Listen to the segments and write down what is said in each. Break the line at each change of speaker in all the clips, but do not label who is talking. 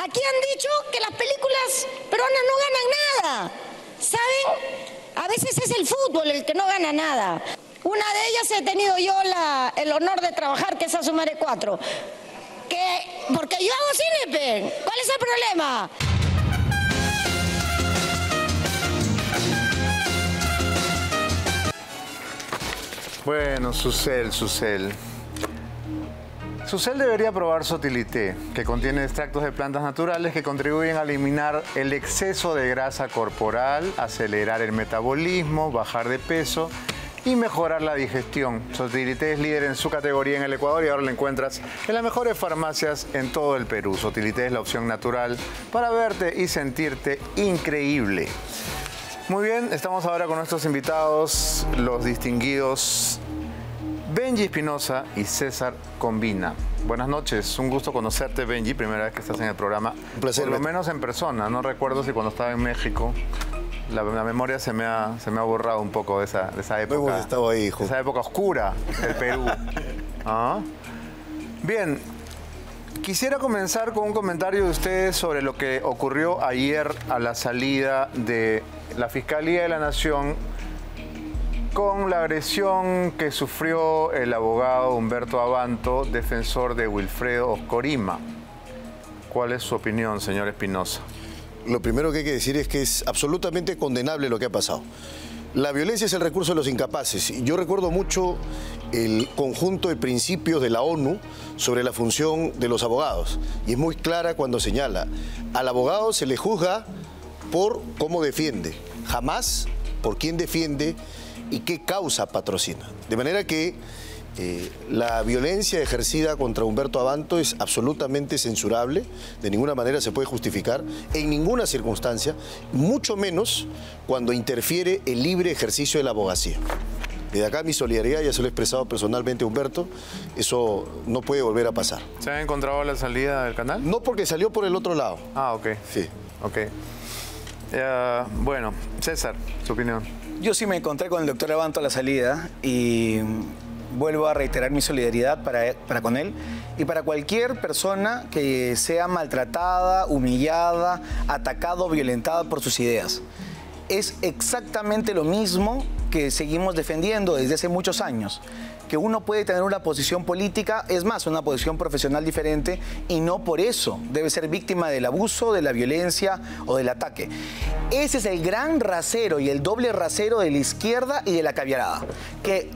Aquí han dicho que las películas peruanas no ganan nada. ¿Saben? A veces es el fútbol el que no gana nada. Una de ellas he tenido yo el honor de trabajar, que es Asumare 4. Porque yo hago cine, pe. ¿Cuál es el problema?
Bueno, Susel. Susel debería probar Sotilité, que contiene extractos de plantas naturales que contribuyen a eliminar el exceso de grasa corporal, acelerar el metabolismo, bajar de peso y mejorar la digestión. Sotilité es líder en su categoría en el Ecuador y ahora lo encuentras en las mejores farmacias en todo el Perú. Sotilité es la opción natural para verte y sentirte increíble. Muy bien, estamos ahora con nuestros invitados, los distinguidos Benji Espinosa y César Combina. Buenas noches, un gusto conocerte, Benji, primera vez que estás en el programa.
Un placer.
Por lo menos en persona, no recuerdo si cuando estaba en México, la memoria se me ha borrado un poco de esa época.
Hemos estado ahí, hijo.
Esa época oscura del Perú. ¿Ah? Bien, quisiera comenzar con un comentario de ustedes sobre lo que ocurrió ayer a la salida de la Fiscalía de la Nación con la agresión que sufrió el abogado Humberto Abanto, defensor de Wilfredo Oscorima. ¿Cuál es su opinión, señor Espinosa?
Lo primero que hay que decir es que es absolutamente condenable lo que ha pasado. La violencia es el recurso de los incapaces. Yo recuerdo mucho el conjunto de principios de la ONU sobre la función de los abogados. Y es muy clara cuando señala, al abogado se le juzga por cómo defiende, jamás por quién defiende y qué causa patrocina. De manera que la violencia ejercida contra Humberto Abanto es absolutamente censurable, de ninguna manera se puede justificar, en ninguna circunstancia, mucho menos cuando interfiere el libre ejercicio de la abogacía. Desde acá mi solidaridad, ya se lo he expresado personalmente a Humberto, eso no puede volver a pasar.
¿Se han encontrado a la salida del canal?
No, porque salió por el otro lado.
Ah, ok.
Sí.
Ok. Bueno, César, su opinión.
Yo sí me encontré con el doctor Abanto a la salida y vuelvo a reiterar mi solidaridad para con él y para cualquier persona que sea maltratada, humillada, atacada o violentada por sus ideas. Es exactamente lo mismo que seguimos defendiendo desde hace muchos años, que uno puede tener una posición política, es más, una posición profesional diferente, y no por eso debe ser víctima del abuso, de la violencia o del ataque. Ese es el gran rasero y el doble rasero de la izquierda y de la caviarada, que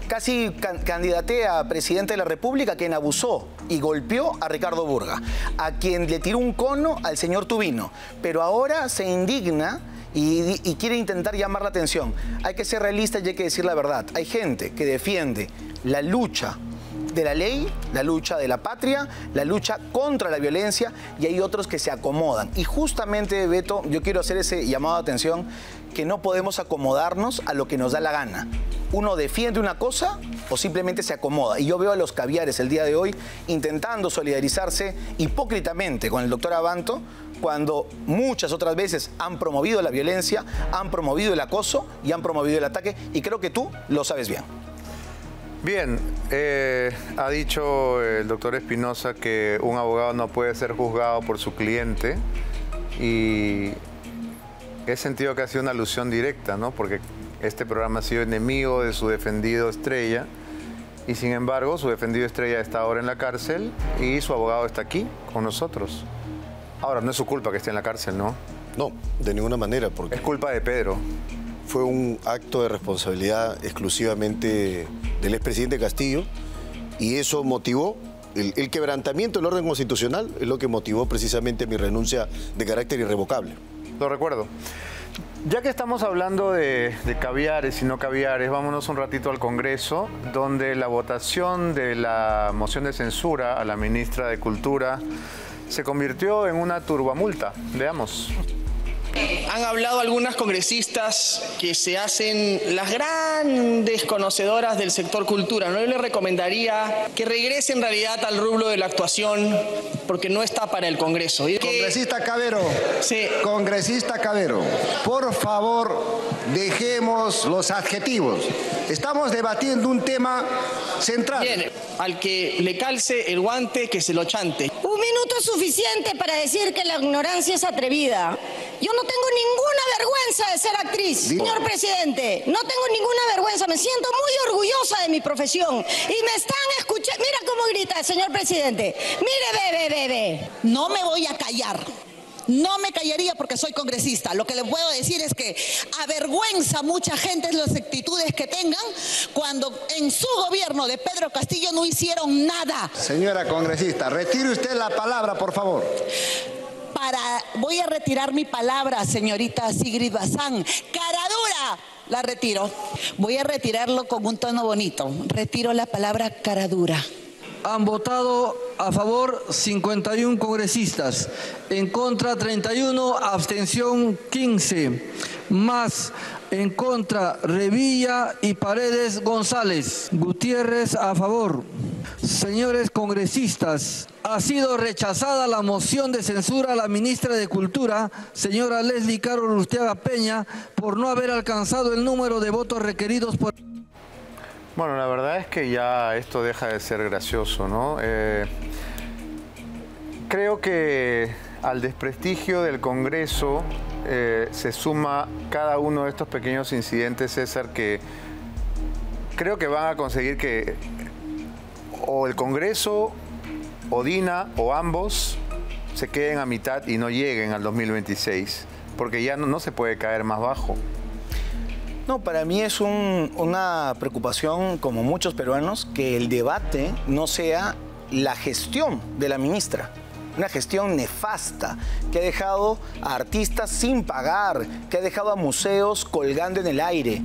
casi candidatea a presidente de la República, quien abusó y golpeó a Ricardo Burga, a quien le tiró un cono al señor Tubino, pero ahora se indigna y quiere intentar llamar la atención. Hay que ser realistas y hay que decir la verdad. Hay gente que defiende la lucha de la ley, la lucha de la patria, la lucha contra la violencia, y hay otros que se acomodan. Y justamente, Beto, yo quiero hacer ese llamado de atención, que no podemos acomodarnos a lo que nos da la gana. Uno defiende una cosa o simplemente se acomoda. Y yo veo a los caviares el día de hoy intentando solidarizarse hipócritamente con el doctor Abanto, cuando muchas otras veces han promovido la violencia, han promovido el acoso y han promovido el ataque, y creo que tú lo sabes bien.
Bien, ha dicho el doctor Espinosa que un abogado no puede ser juzgado por su cliente, y he sentido que ha sido una alusión directa, ¿no? Porque este programa ha sido enemigo de su defendido estrella, y sin embargo su defendido estrella está ahora en la cárcel y su abogado está aquí con nosotros. Ahora, no es su culpa que esté en la cárcel, ¿no?
No, de ninguna manera, porque
es culpa de Pedro.
Fue un acto de responsabilidad exclusivamente del expresidente Castillo, y eso motivó el quebrantamiento del orden constitucional, es lo que motivó precisamente mi renuncia de carácter irrevocable.
Lo recuerdo. Ya que estamos hablando de caviares y no caviares, vámonos un ratito al Congreso, donde la votación de la moción de censura a la ministra de Cultura se convirtió en una turbamulta. Veamos.
Han hablado algunas congresistas que se hacen las grandes conocedoras del sector cultura, ¿no? Yo les recomendaría que regrese en realidad al rubro de la actuación, porque no está para el Congreso.
Congresista Cabero,
sí.
Congresista Cabero, por favor, dejemos los adjetivos. Estamos debatiendo un tema central.
Bien, al que le calce el guante, que se lo chante. Un
minuto es suficiente para decir que la ignorancia es atrevida. Yo no tengo ninguna vergüenza de ser actriz, señor presidente. No tengo ninguna vergüenza. Me siento muy orgullosa de mi profesión. Y me están escuchando. Mira cómo grita, señor presidente. Mire, ve.
No me voy a callar. No me callaría porque soy congresista. Lo que les puedo decir es que avergüenza a mucha gente las actitudes que tengan cuando en su gobierno de Pedro Castillo no hicieron nada.
Señora congresista, retire usted la palabra, por favor.
Voy a retirar mi palabra, señorita Sigrid Bazán. Cara dura, la retiro. Voy a retirarlo con un tono bonito. Retiro la palabra cara dura.
Han votado a favor 51 congresistas, en contra 31, abstención 15, más en contra Revilla y Paredes González. Gutiérrez a favor. Señores congresistas, ha sido rechazada la moción de censura a la ministra de Cultura, señora Leslie Carol Urteaga Peña, por no haber alcanzado el número de votos requeridos por...
Bueno, la verdad es que ya esto deja de ser gracioso, ¿no? Creo que al desprestigio del Congreso se suma cada uno de estos pequeños incidentes, César, que creo que van a conseguir que o el Congreso, o Dina, o ambos se queden a mitad y no lleguen al 2026, porque ya no se puede caer más bajo.
No, para mí es una preocupación, como muchos peruanos, que el debate no sea la gestión de la ministra. Una gestión nefasta que ha dejado a artistas sin pagar, que ha dejado a museos colgando en el aire,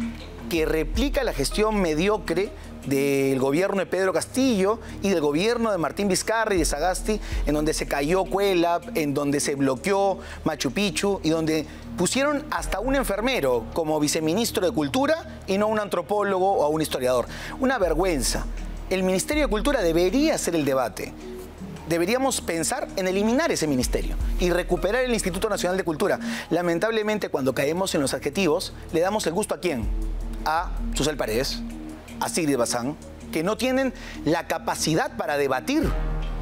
que replica la gestión mediocre del gobierno de Pedro Castillo y del gobierno de Martín Vizcarra y de Sagasti, en donde se cayó Cuelap, en donde se bloqueó Machu Picchu y donde pusieron hasta un enfermero como viceministro de Cultura y no un antropólogo o a un historiador. Una vergüenza. El Ministerio de Cultura debería ser el debate. Deberíamos pensar en eliminar ese ministerio y recuperar el Instituto Nacional de Cultura. Lamentablemente, cuando caemos en los adjetivos, le damos el gusto ¿a quién? A Susel Paredes, a Sigrid Bazán, que no tienen la capacidad para debatir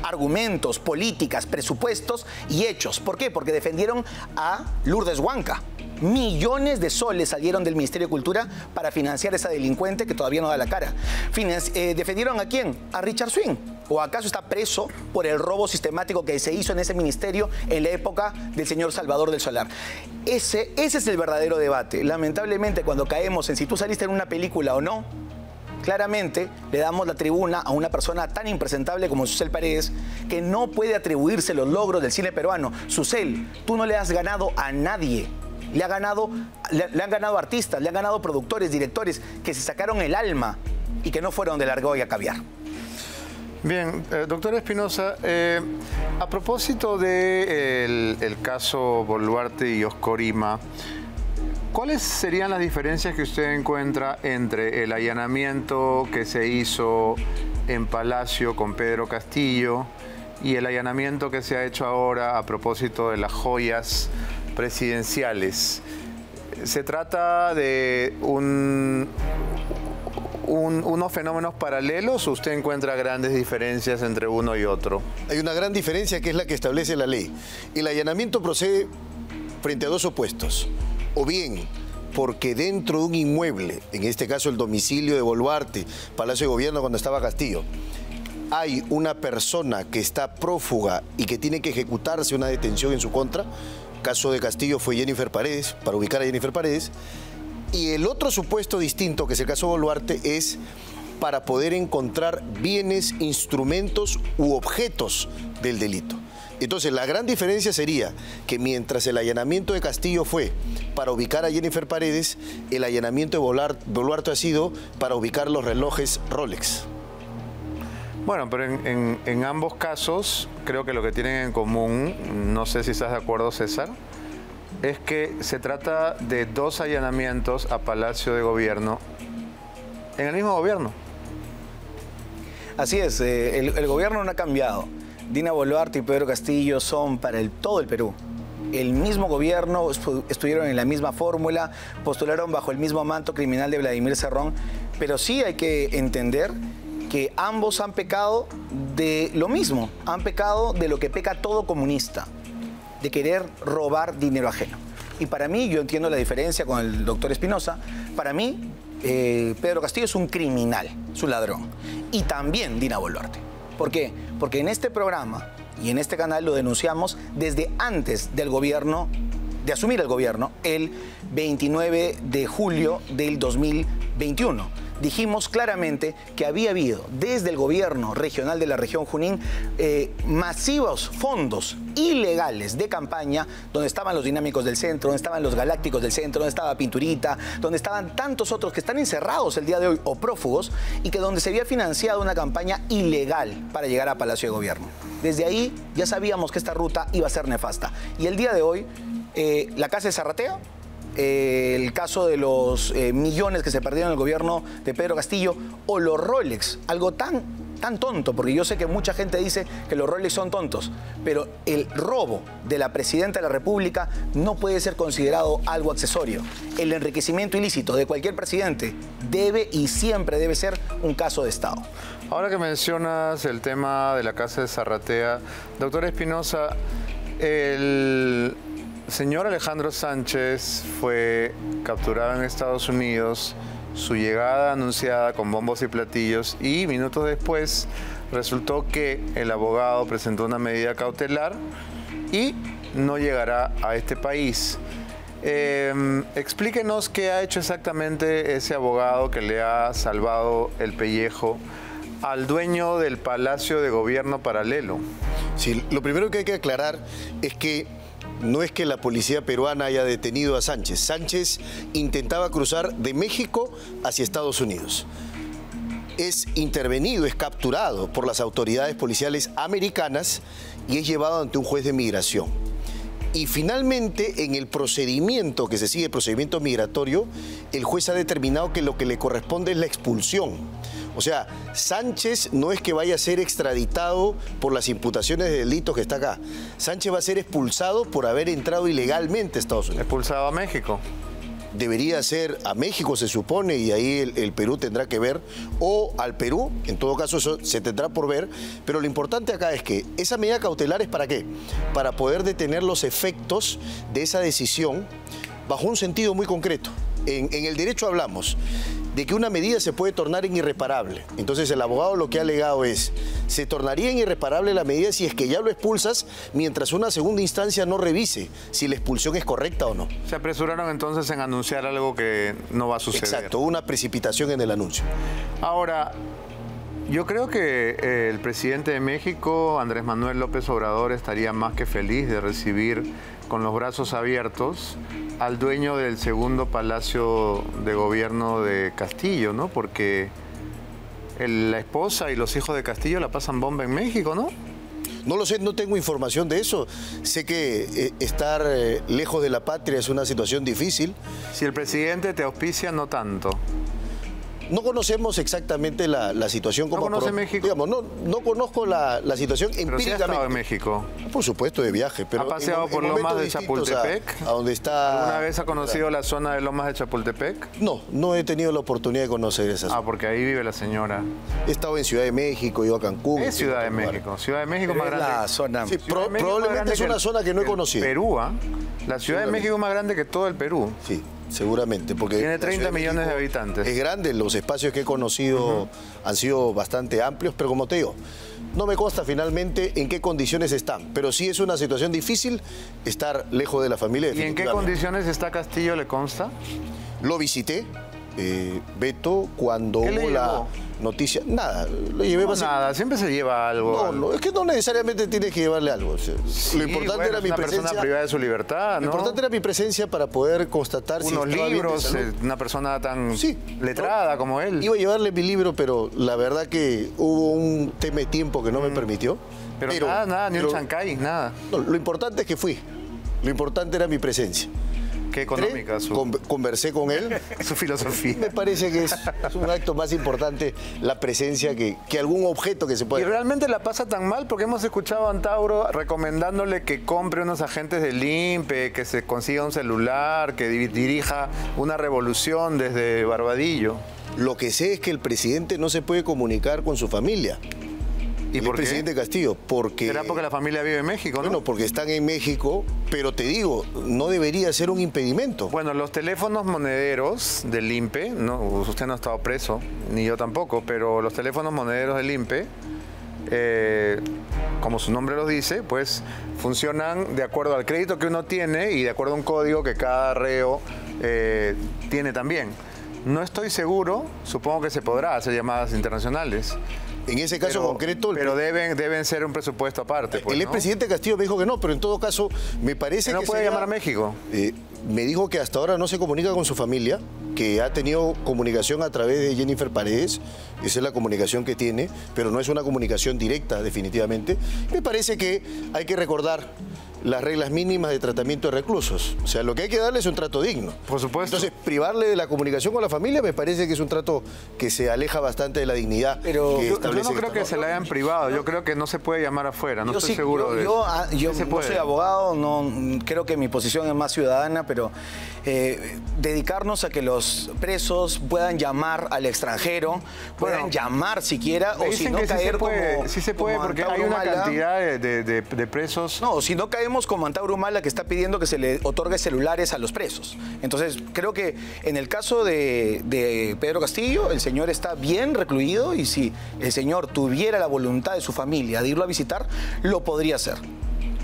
argumentos, políticas, presupuestos y hechos. ¿Por qué? Porque defendieron a Lourdes Huanca. Millones de soles salieron del Ministerio de Cultura para financiar a esa delincuente que todavía no da la cara. ¿Defendieron a quién? A Richard Swing. ¿O acaso está preso por el robo sistemático que se hizo en ese ministerio en la época del señor Salvador del Solar? Ese es el verdadero debate. Lamentablemente, cuando caemos en si tú saliste en una película o no, claramente le damos la tribuna a una persona tan impresentable como Susel Paredes, que no puede atribuirse los logros del cine peruano. Susel, tú no le has ganado a nadie. Le han ganado artistas, le han ganado productores, directores que se sacaron el alma y que no fueron de Argolla a caviar.
Bien, doctor Espinosa, a propósito del caso Boluarte y Oscorima, ¿cuáles serían las diferencias que usted encuentra entre el allanamiento que se hizo en Palacio con Pedro Castillo y el allanamiento que se ha hecho ahora a propósito de las joyas presidenciales? ¿Se trata de unos fenómenos paralelos o usted encuentra grandes diferencias entre uno y otro?
Hay una gran diferencia que es la que establece la ley. El allanamiento procede frente a dos opuestos. O bien porque dentro de un inmueble, en este caso el domicilio de Boluarte, Palacio de Gobierno cuando estaba Castillo, hay una persona que está prófuga y que tiene que ejecutarse una detención en su contra. Caso de Castillo fue Jennifer Paredes, para ubicar a Jennifer Paredes. Y el otro supuesto distinto, que es el caso Boluarte, es para poder encontrar bienes, instrumentos u objetos del delito. Entonces, la gran diferencia sería que mientras el allanamiento de Castillo fue para ubicar a Jennifer Paredes, el allanamiento de Boluarte ha sido para ubicar los relojes Rolex.
Bueno, pero en ambos casos, creo que lo que tienen en común, no sé si estás de acuerdo, César, es que se trata de dos allanamientos a Palacio de Gobierno en el mismo gobierno.
Así es, el gobierno no ha cambiado. Dina Boluarte y Pedro Castillo son para todo el Perú. El mismo gobierno, estuvieron en la misma fórmula, postularon bajo el mismo manto criminal de Vladimir Cerrón, pero sí hay que entender que ambos han pecado de lo mismo, han pecado de lo que peca todo comunista, de querer robar dinero ajeno. Y para mí, yo entiendo la diferencia con el doctor Espinosa, para mí Pedro Castillo es un criminal, es un ladrón. Y también Dina Boluarte. ¿Por qué? Porque en este programa y en este canal lo denunciamos desde antes del gobierno, de asumir el gobierno, el 29 de julio del 2021. Dijimos claramente que había habido desde el gobierno regional de la región Junín masivos fondos ilegales de campaña donde estaban los dinámicos del centro, donde estaban los galácticos del centro, donde estaba Pinturita, donde estaban tantos otros que están encerrados el día de hoy o prófugos y que donde se había financiado una campaña ilegal para llegar a Palacio de Gobierno. Desde ahí ya sabíamos que esta ruta iba a ser nefasta. Y el día de hoy, la Casa de Zarratea, el caso de los millones que se perdieron en el gobierno de Pedro Castillo o los Rolex, algo tan tonto, porque yo sé que mucha gente dice que los Rolex son tontos, pero el robo de la presidenta de la República no puede ser considerado algo accesorio. El enriquecimiento ilícito de cualquier presidente debe y siempre debe ser un caso de Estado.
Ahora que mencionas el tema de la Casa de Zarratea, doctor Espinosa, el señor Alejandro Sánchez fue capturado en Estados Unidos, su llegada anunciada con bombos y platillos, y minutos después resultó que el abogado presentó una medida cautelar y no llegará a este país. Explíquenos qué ha hecho exactamente ese abogado que le ha salvado el pellejo al dueño del Palacio de Gobierno paralelo.
Sí, lo primero que hay que aclarar es que no es que la policía peruana haya detenido a Sánchez. Sánchez intentaba cruzar de México hacia Estados Unidos. Es intervenido, es capturado por las autoridades policiales americanas y es llevado ante un juez de migración. Y finalmente, en el procedimiento que se sigue, el procedimiento migratorio, el juez ha determinado que lo que le corresponde es la expulsión. O sea, Sánchez no es que vaya a ser extraditado por las imputaciones de delitos que está acá. Sánchez va a ser expulsado por haber entrado ilegalmente a Estados Unidos.
Expulsado a México.
Debería ser a México, se supone, y ahí el Perú tendrá que ver, o al Perú, en todo caso eso se tendrá por ver, pero lo importante acá es que esa medida cautelar es ¿para qué? Para poder detener los efectos de esa decisión bajo un sentido muy concreto. En el derecho hablamos de que una medida se puede tornar en irreparable. Entonces el abogado lo que ha alegado es, se tornaría en irreparable la medida si es que ya lo expulsas mientras una segunda instancia no revise si la expulsión es correcta o no.
Se apresuraron entonces en anunciar algo que no va a suceder.
Exacto, una precipitación en el anuncio.
Ahora, yo creo que el presidente de México, Andrés Manuel López Obrador, estaría más que feliz de recibir con los brazos abiertos al dueño del segundo Palacio de Gobierno de Castillo, ¿no? Porque la esposa y los hijos de Castillo la pasan bomba en México, ¿no?
No lo sé, no tengo información de eso. Sé que estar lejos de la patria es una situación difícil.
Si el presidente te auspicia, no tanto.
No conocemos exactamente la situación como...
¿No conoce México?
Digamos, no conozco la situación empíricamente.
¿Pero sí ha estado en México?
Por supuesto, de viaje. Pero
¿ha paseado por Lomas de Chapultepec?
A donde está...
¿Alguna vez ha conocido la zona de Lomas de Chapultepec?
No he tenido la oportunidad de conocer esa zona.
Ah, porque ahí vive la señora.
He estado en Ciudad de México, he ido a Cancún.
Es Ciudad de México. Ciudad de México más grande.
La zona.
Sí, probablemente es una zona que no he conocido.
Perú, ¿ah? La Ciudad de México es más grande que todo el Perú.
Sí. Seguramente, porque
tiene 30 millones de habitantes.
Es grande, los espacios que he conocido han sido bastante amplios, pero como te digo, no me consta finalmente en qué condiciones están, pero sí es una situación difícil estar lejos de la familia.
¿Y en qué condiciones está Castillo, le consta?
Lo visité, Beto, cuando hubo la noticia. Nada, lo llevé
nada, siempre se lleva algo.
No, es que no necesariamente tienes que llevarle algo. O sea,
sí,
lo importante era mi presencia.
Una persona privada de su libertad, ¿no?
Lo importante era mi presencia para poder constatar
unos
si
libros, una persona tan letrada como él.
Iba a llevarle mi libro, pero la verdad que hubo un tema de tiempo que no me permitió.
Pero nada, ni un chancay, nada.
No, lo importante es que fui. Lo importante era mi presencia.
Qué económica
conversé con él.
Su filosofía.
Me parece que es un acto más importante la presencia que algún objeto que se pueda.
Y realmente la pasa tan mal porque hemos escuchado a Antauro recomendándole que compre unos agentes del INPE, que se consiga un celular, que dirija una revolución desde Barbadillo.
Lo que sé es que el presidente no se puede comunicar con su familia.
¿Y por qué?
El presidente Castillo, porque...
¿Será porque la familia vive en México, no?
Bueno, porque están en México, pero te digo, no debería ser un impedimento.
Bueno, los teléfonos monederos del INPE, no, usted no ha estado preso, ni yo tampoco, pero los teléfonos monederos del INPE, como su nombre lo dice, pues funcionan de acuerdo al crédito que uno tiene y de acuerdo a un código que cada reo tiene también. No estoy seguro, supongo que se podrá hacer llamadas internacionales.
En ese caso concreto...
Pero deben ser un presupuesto aparte. Pues,
el expresidente Castillo me dijo que no, pero en todo caso me parece que...
¿No puede llamar a México?
Me dijo que hasta ahora no se comunica con su familia, que ha tenido comunicación a través de Jennifer Paredes, esa es la comunicación que tiene, pero no es una comunicación directa, definitivamente. Me parece que hay que recordar las reglas mínimas de tratamiento de reclusos. O sea, lo que hay que darle es un trato digno.
Por supuesto.
Entonces, privarle de la comunicación con la familia me parece que es un trato que se aleja bastante de la dignidad.
Pero yo no creo que se la hayan privado, yo creo que no se puede llamar afuera, no estoy seguro de eso.
Yo no soy abogado, no, creo que mi posición es más ciudadana, pero dedicarnos a que los presos puedan llamar al extranjero, puedan llamar siquiera, o si no caer como...
Sí se puede, porque hay una cantidad de presos...
No, si no caemos como Antauro Humala, que está pidiendo que se le otorgue celulares a los presos. Entonces, creo que en el caso de Pedro Castillo, el señor está bien recluido y si el señor tuviera la voluntad de su familia de irlo a visitar, lo podría hacer.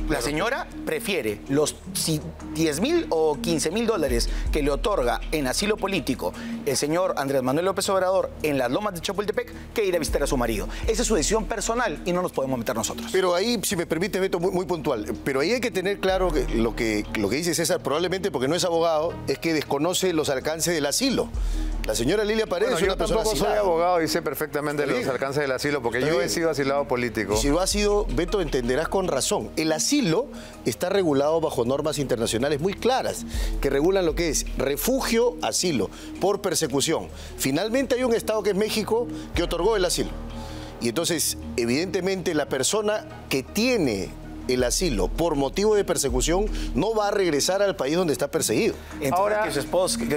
La señora prefiere los 10.000 o 15.000 dólares que le otorga en asilo político el señor Andrés Manuel López Obrador en las lomas de Chapultepec que ir a visitar a su marido. Esa es su decisión personal y no nos podemos meter nosotros.
Pero ahí, si me permite, Beto, muy puntual, pero ahí hay que tener claro que lo que dice César, probablemente porque no es abogado, es que desconoce los alcances del asilo. La señora Lilia Paredes es una persona
asilada. Yo tampoco soy abogado y sé perfectamente los alcances del asilo, porque yo he sido asilado político.
Y si lo has sido, Beto, entenderás con razón. El asilo está regulado bajo normas internacionales muy claras, que regulan lo que es refugio, asilo, por persecución. Finalmente hay un estado que es México que otorgó el asilo. Y entonces, evidentemente, la persona que tiene el asilo por motivo de persecución no va a regresar al país donde está perseguido.
Entonces, ahora que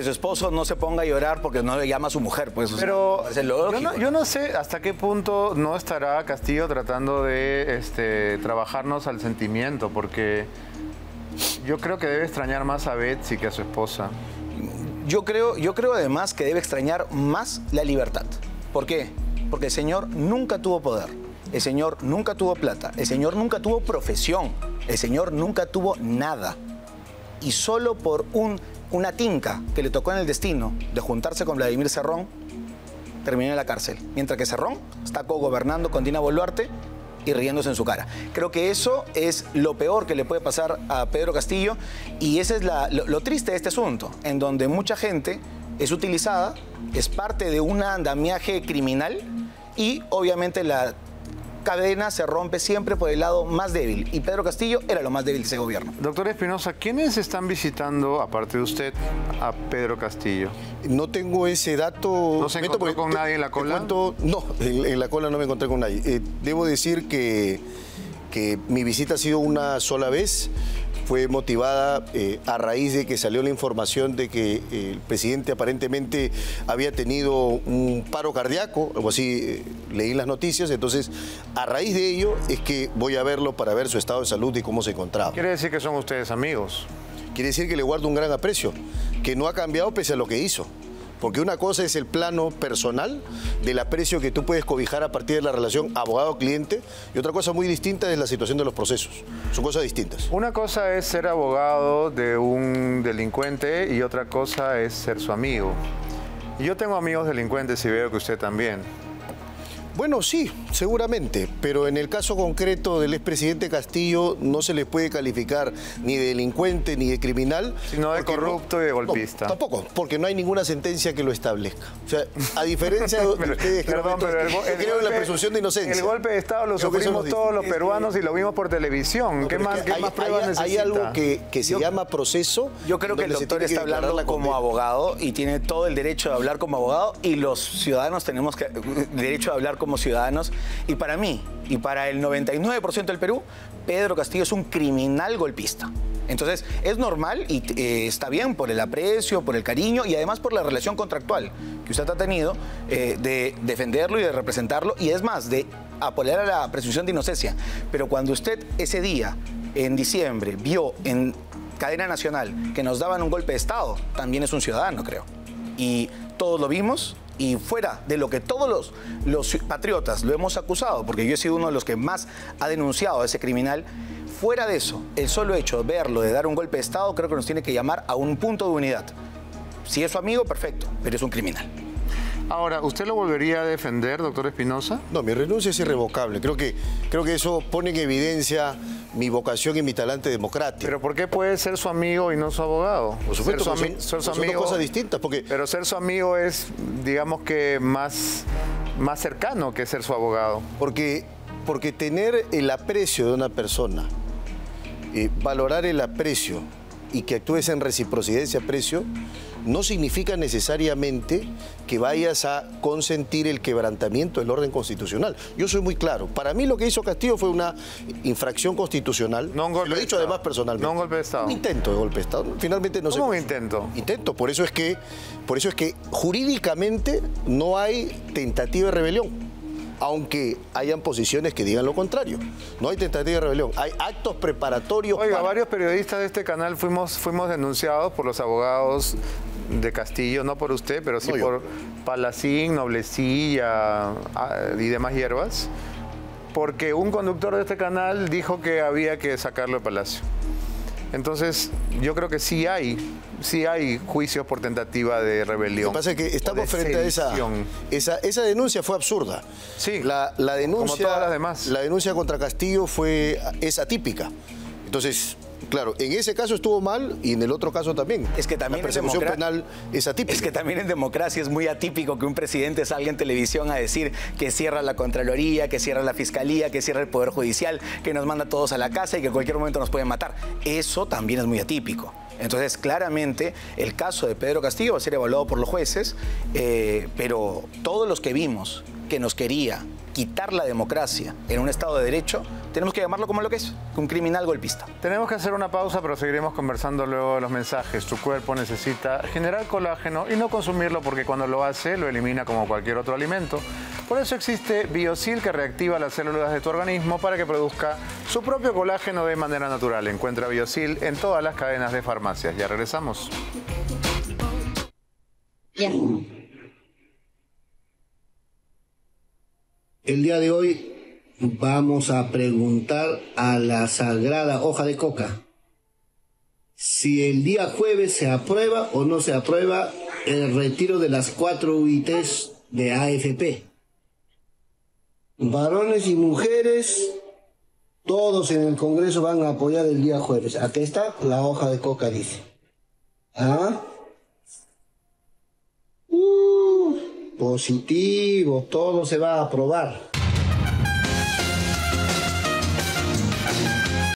su esposo no se ponga a llorar porque no le llama a su mujer, pues.
Pero yo no sé hasta qué punto no estará Castillo tratando de trabajarnos al sentimiento, porque yo creo que debe extrañar más a Betsy que a su esposa.
Yo creo además que debe extrañar más la libertad. ¿Por qué? Porque el señor nunca tuvo poder. El señor nunca tuvo plata, el señor nunca tuvo profesión, el señor nunca tuvo nada. Y solo por una tinca que le tocó en el destino de juntarse con Vladimir Cerrón, terminó en la cárcel. Mientras que Cerrón está cogobernando con Dina Boluarte y riéndose en su cara. Creo que eso es lo peor que le puede pasar a Pedro Castillo y ese es lo triste de este asunto, en donde mucha gente es utilizada, es parte de un andamiaje criminal y obviamente la cadena se rompe siempre por el lado más débil y Pedro Castillo era lo más débil de ese gobierno.
Doctor Espinosa, ¿quiénes están visitando, aparte de usted, a Pedro Castillo?
No tengo ese dato.
¿No se encontró con nadie en la cola?
No, en la cola no me encontré con nadie. Debo decir que mi visita ha sido una sola vez. Fue motivada a raíz de que salió la información de que el presidente aparentemente había tenido un paro cardíaco, algo así, leí en las noticias, entonces a raíz de ello es que voy a verlo para ver su estado de salud y cómo se encontraba.
¿Quiere decir que son ustedes amigos?
Quiere decir que le guardo un gran aprecio, que no ha cambiado pese a lo que hizo. Porque una cosa es el plano personal del aprecio que tú puedes cobijar a partir de la relación abogado-cliente y otra cosa muy distinta es la situación de los procesos. Son cosas distintas.
Una cosa es ser abogado de un delincuente y otra cosa es ser su amigo. Yo tengo amigos delincuentes y veo que usted también.
Bueno, sí, seguramente, pero en el caso concreto del expresidente Castillo no se le puede calificar ni de delincuente ni de criminal.
Sino de corrupto y de golpista.
No, tampoco, porque no hay ninguna sentencia que lo establezca. O sea, a diferencia de ustedes que creo en la presunción de inocencia.
El golpe de Estado lo sufrimos todos los peruanos y lo vimos por televisión. ¿Qué más pruebas necesita?
Hay algo que se llama proceso.
Yo creo que el doctor está hablando como abogado y tiene todo el derecho de hablar como abogado y los ciudadanos tenemos derecho a hablar como ciudadanos. Y para mí, y para el 99% del Perú, Pedro Castillo es un criminal golpista. Entonces, es normal y está bien por el aprecio, por el cariño y además por la relación contractual que usted ha tenido de defenderlo y de representarlo y es más, de apoyar a la presunción de inocencia. Pero cuando usted ese día, en diciembre, vio en cadena nacional que nos daban un golpe de Estado, también es un ciudadano, creo. Y todos lo vimos. Y fuera de lo que todos los patriotas lo hemos acusado, porque yo he sido uno de los que más ha denunciado a ese criminal, fuera de eso, el solo hecho de verlo, de dar un golpe de Estado, creo que nos tiene que llamar a un punto de unidad. Si es su amigo, perfecto, pero es un criminal.
Ahora, ¿usted lo volvería a defender, doctor Espinosa?
No, mi renuncia es irrevocable. Creo que eso pone en evidencia mi vocación y mi talante democrático.
¿Pero por qué puede ser su amigo y no su abogado?
Por supuesto,
ser su
son
amigo,
dos cosas distintas.
Pero ser su amigo es, digamos que, más cercano que ser su abogado.
Porque tener el aprecio de una persona, valorar el aprecio y que actúes en reciprocidad de ese aprecio, no significa necesariamente que vayas a consentir el quebrantamiento del orden constitucional. Yo soy muy claro. Para mí lo que hizo Castillo fue una infracción constitucional.
No un golpe
lo he dicho además personalmente.
No un golpe de Estado.
Un intento de golpe de Estado. Finalmente no sé.
¿Cómo un intento?
Intento. Por eso es que jurídicamente no hay tentativa de rebelión. Aunque hayan posiciones que digan lo contrario. No hay tentativa de rebelión. Hay actos preparatorios.
Oiga, varios periodistas de este canal fuimos denunciados por los abogados de Castillo, no por usted, pero sí por Palacín, Noblecilla y demás hierbas, porque un conductor de este canal dijo que había que sacarlo de Palacio. Entonces, yo creo que sí hay juicios por tentativa de rebelión.
Lo que pasa es que estamos frente a esa denuncia fue absurda.
Sí,
la denuncia,
como todas las demás.
La denuncia contra Castillo es atípica. Entonces, claro, en ese caso estuvo mal y en el otro caso también.
Es que también
la persecución penal es atípica.
Es que también en democracia es muy atípico que un presidente salga en televisión a decir que cierra la Contraloría, que cierra la Fiscalía, que cierra el Poder Judicial, que nos manda a todos a la casa y que en cualquier momento nos pueden matar. Eso también es muy atípico. Entonces, claramente, el caso de Pedro Castillo va a ser evaluado por los jueces, pero todos los que vimos que nos quería quitar la democracia en un Estado de Derecho, tenemos que llamarlo como lo que es, un criminal golpista.
Tenemos que hacer una pausa, pero seguiremos conversando luego de los mensajes. Tu cuerpo necesita generar colágeno y no consumirlo porque cuando lo hace, lo elimina como cualquier otro alimento. Por eso existe Biosil, que reactiva las células de tu organismo para que produzca su propio colágeno de manera natural. Encuentra Biosil en todas las cadenas de farmacias. Ya regresamos.
El día de hoy vamos a preguntar a la sagrada hoja de coca si el día jueves se aprueba o no se aprueba el retiro de las 4 UITs de AFP. Varones y mujeres, todos en el Congreso van a apoyar el día jueves. Aquí está la hoja de coca, dice. Positivo, todo se va a aprobar.